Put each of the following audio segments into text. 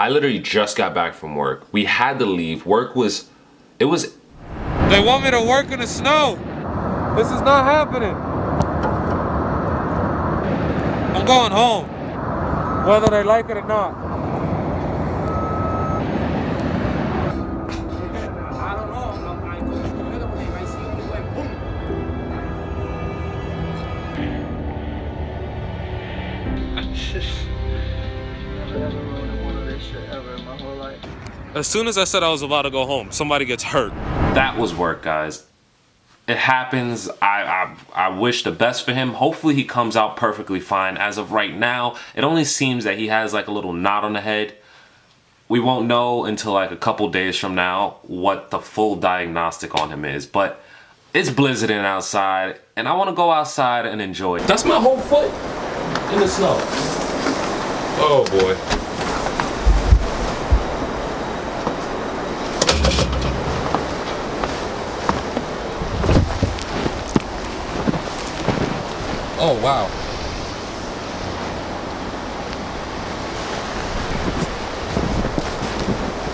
I literally just got back from work. We had to leave. They want me to work in the snow. This is not happening. I'm going home, whether they like it or not. I don't know. I go to the other way. I see you went boom. As soon as I said I was about to go home, somebody gets hurt. That was work, guys. It happens. I wish the best for him. Hopefully he comes out perfectly fine. As of right now, it only seems that he has like a little knot on the head. We won't know until like a couple days from now what the full diagnostic on him is. But it's blizzarding outside, and I want to go outside and enjoy it. That's my whole foot in the snow. Oh boy. Oh, wow.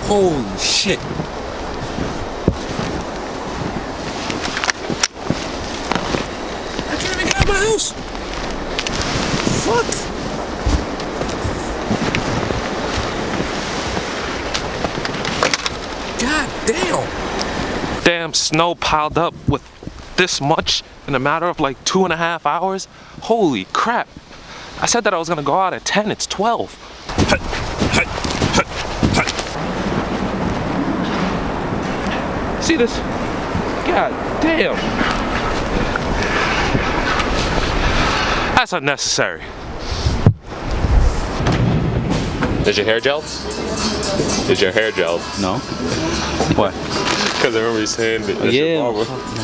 Holy shit. I can't even get out of my house. Fuck. God damn. Damn snow piled up with this much in a matter of like 2.5 hours. Holy crap. I said that I was gonna go out at 10, it's 12. See this? God damn. That's unnecessary. Did your hair gel? Did your hair gel? No. Why? Because I remember you saying that. Yeah,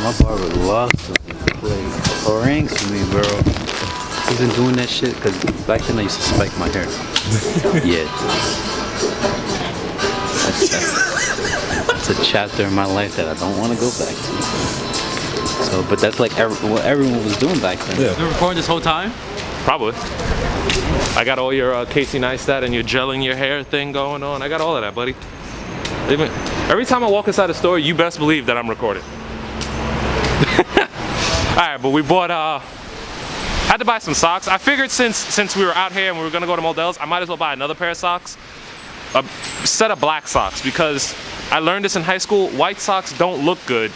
my barber loves to play pranks with me, bro. He's been doing that shit because back then I used to spike my hair. Yeah. That's a chapter in my life that I don't want to go back to. So, but that's like what everyone was doing back then. Yeah. You been recording this whole time? Probably. I got all your Casey Neistat and your gelling your hair thing going on. I got all of that, buddy. Every time I walk inside the store, you best believe that I'm recording. Alright, but we bought, had to buy some socks. I figured since we were out here and we were gonna go to Modell's, I might as well buy another pair of socks. A set of black socks, because I learned this in high school. White socks don't look good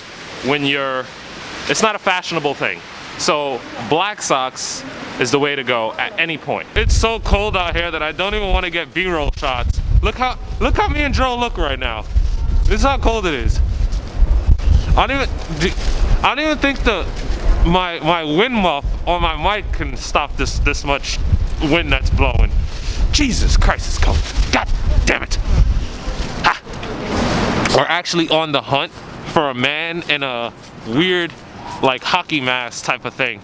when it's not a fashionable thing. So black socks is the way to go at any point. It's so cold out here that I don't even want to get B-roll shots. Look how me and Joe look right now. This is how cold it is. I don't even think my wind muff on my mic can stop this much wind that's blowing. Jesus Christ, it's cold. God damn it. Ah. We're actually on the hunt for a man in a weird like hockey mask type of thing.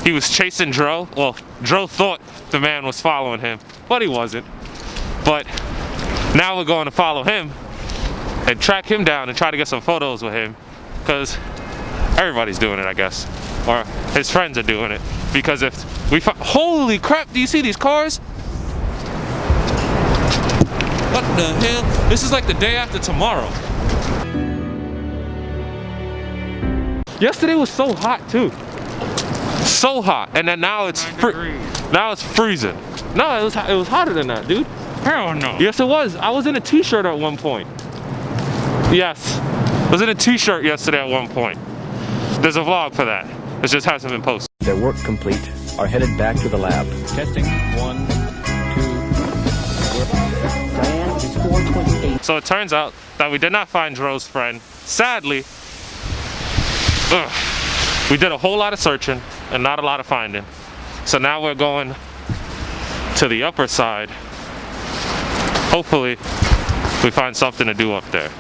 He was chasing Dro. Well, Dro thought the man was following him, but he wasn't. But now we're going to follow him and track him down and try to get some photos with him, because everybody's doing it, I guess, or his friends are doing it. Because if we holy crap, do you see these cars? What the hell? This is like the day after tomorrow. Yesterday was so hot too. So hot, and then now it's freezing. No, it was hotter than that, dude. Hell no. Yes, it was. I was in a t-shirt at one point. Yes, I was in a t-shirt yesterday at one point. There's a vlog for that. It just hasn't been posted. Their work complete, are headed back to the lab. Testing. 1, 2. Diane is 428. So it turns out that we did not find Dro's friend. Sadly, we did a whole lot of searching and not a lot of finding. So now we're going to the upper side. Hopefully, we find something to do up there.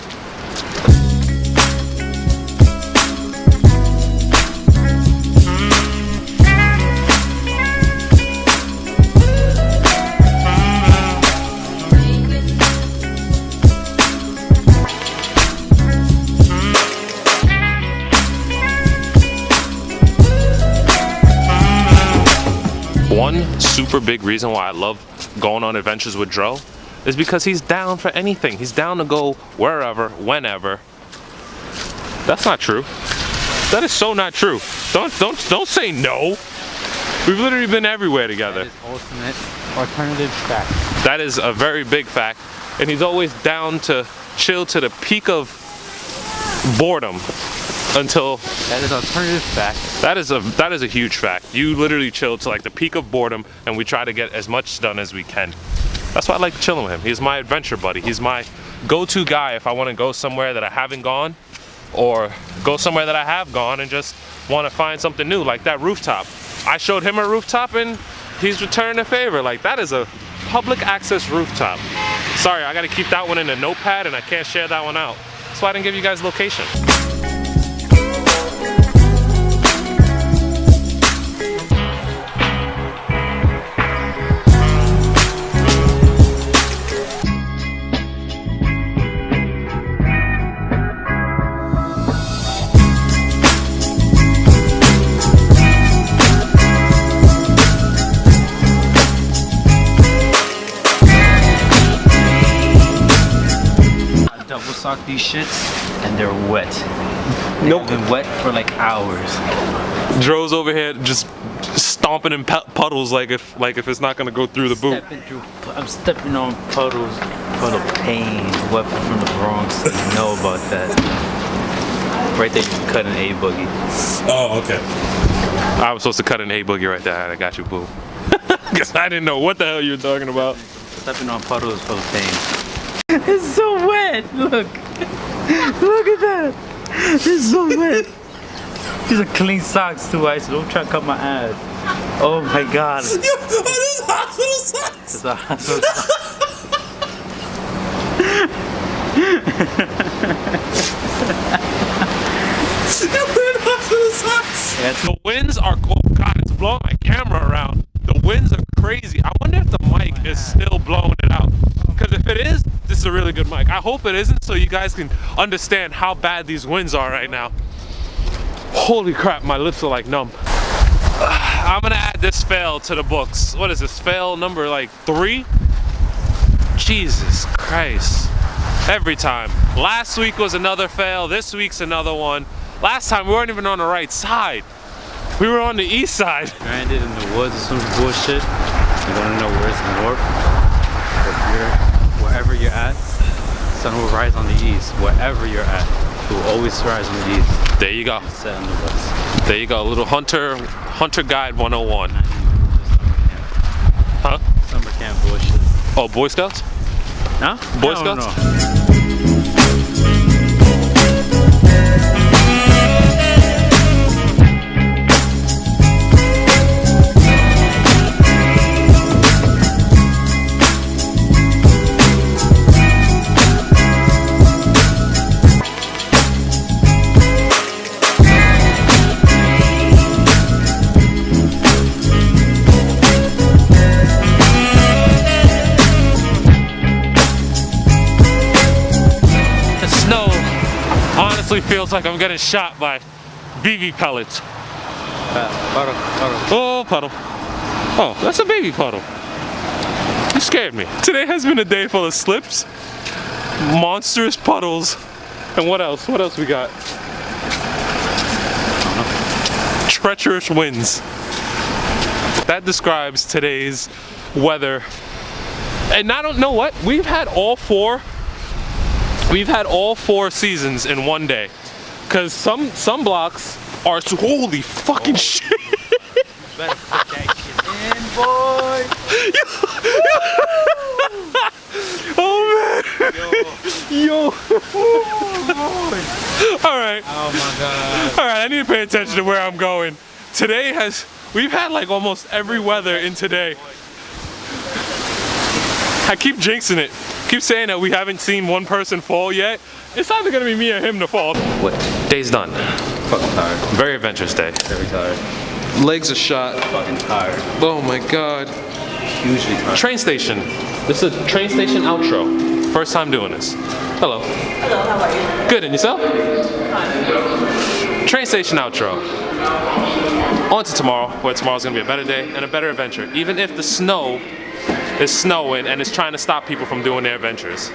One super big reason why I love going on adventures with Dro is because he's down for anything. He's down to go wherever, whenever. That's not true. That is so not true. Don't say no. We've literally been everywhere together. That is ultimate alternative fact. That is a very big fact. And he's always down to chill to the peak of boredom until. That is alternative fact. That is a huge fact. You literally chill to like the peak of boredom, and we try to get as much done as we can. That's why I like chilling with him. He's my adventure buddy. He's my go-to guy if I want to go somewhere that I haven't gone, or go somewhere that I have gone and just want to find something new, like that rooftop. I showed him a rooftop and he's returned a favor. Like, that is a public access rooftop. Sorry, I got to keep that one in a notepad and I can't share that one out. That's why I didn't give you guys location. Sock these shits and they're wet. Nope. They've been wet for like hours. Dro's over here just stomping in puddles like if it's not gonna go through the boot. I'm stepping on puddles full of pain. Wet from the Bronx. You know about that. Right there, you can cut an A boogie. Oh, okay. I was supposed to cut an A boogie right there. I got you, boo. Because I didn't know what the hell you were talking about. Stepping on puddles full of pain. It's so wet. Look. Look at that. It's so wet. These are clean socks too. I said, don't try to cut my ass. Oh my god. Yo, this hospital socks. It's a hospital socks. The winds are, oh god, it's blowing my camera around. The winds are crazy. I wonder if the mic is still blowing it out. Because if it is, this is a really good mic. I hope it isn't, so you guys can understand how bad these winds are right now. Holy crap, my lips are like numb. I'm gonna add this fail to the books. What is this, fail number like 3? Jesus Christ. Every time. Last week was another fail, this week's another one. Last time we weren't even on the right side. We were on the east side. Stranded in the woods or some bullshit. You wanna know where's north? Wherever you're at, sun will rise on the east. Wherever you're at, it will always rise on the east. There you go. Set on the west. There you go, a little hunter guide 101. Huh? Summer camp bullshit. Oh, Boy Scouts? Huh? Boy Scouts? Feels like I'm getting shot by BB pellets. Puddle. Oh, puddle. Oh, that's a baby puddle. You scared me. Today has been a day full of slips, monstrous puddles, and what else? What else we got? Treacherous winds. That describes today's weather. And I don't know what, we've had all four seasons in one day. Cause some blocks are holy fucking shit. You better put that shit in, boy. Oh man. Yo. Alright. Oh my god. Alright, I need to pay attention to where I'm going. We've had like almost every weather in today. I keep jinxing it. Keep saying that we haven't seen one person fall yet. It's either gonna be me or him to fall. What? Day's done. Fucking tired. Very adventurous day. Very tired. Legs are shot. Fucking tired. Oh my god. Hugely tired. Train station. This is a train station outro. First time doing this. Hello. Hello, how are you? Good, and yourself? Train station outro. On to tomorrow, where tomorrow's gonna be a better day and a better adventure. Even if the snow it's snowing and it's trying to stop people from doing their adventures.